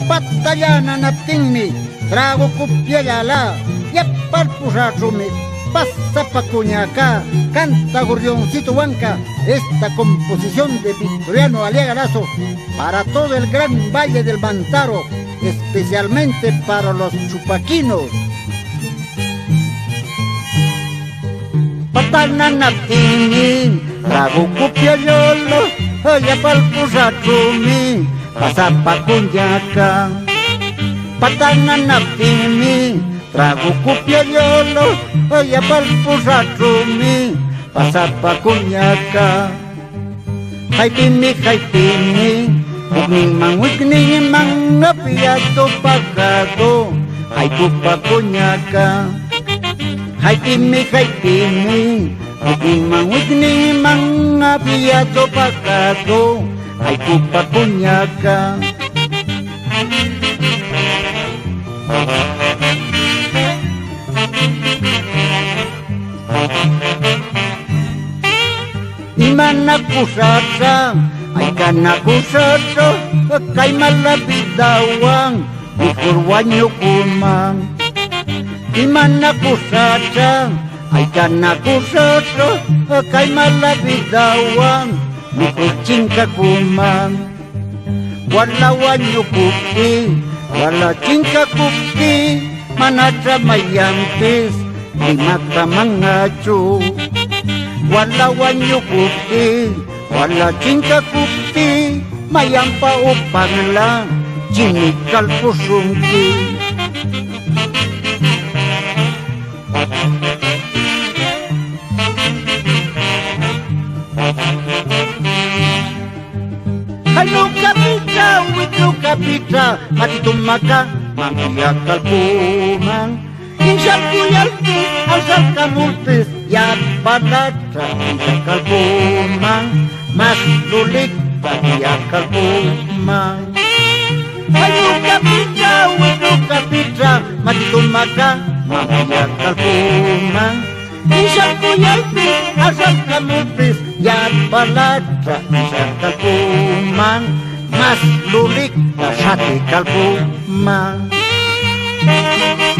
Patallana naptinmi, trago cupiayala, yapalpurrachumi, pasa pacuñaca, canta Gorrioncito Huanca, esta composición de Victoriano Aliaga Lazo para todo el gran Valle del Mantaro, especialmente para los chupaquinos. Patana naptinmi, trago cupiayala, yapalpurrachumi, pasa pacuñaca. Patana naptinmi, trago cupiayolo, yapalpurrachumi, pasa pacuñaca. Haipimi, wikni mang napiato pagado, haipu pacuñaca. Haipimi, wikni mang napiato pagado, haipu pacuñaca. Imana kusasa, ay kana kusasa, kay malapidawang, ikurwanyo kumang. Imana kusasa, ay kana kusasa, kay malapidawang, ikurchingka kumang. Wala wanyo kupi, wala chingka kupi, manatra mayampis, lima ka mangacho. Wala wanyo kupi, wala chingka kupi, mayampa upang lang, chinikal pusungki. Halo kapita, witlo kapita, matitumaka, mangiyakal pumang. Insyal kuyalpi, asal kamulpis, ya palatra, insyakal pumang. Mas lulik, pagiyakal pumang. Halo kapita, witlo kapita, matitumaka, mangiyakal pumang. Insyal kuyalpi, asal kamulpis, ya palatra, insyakal pumang. Mas lulik, pasati kalpumang.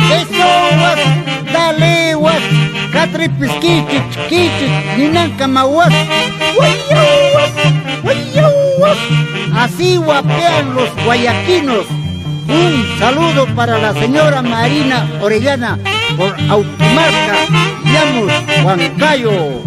Eso was, dale was, katripis kichich, ninanka mawas, was. Así guapean los guayaquinos. Un saludo para la señora Marina Orellana por Automarca, Llamus, Huancayo.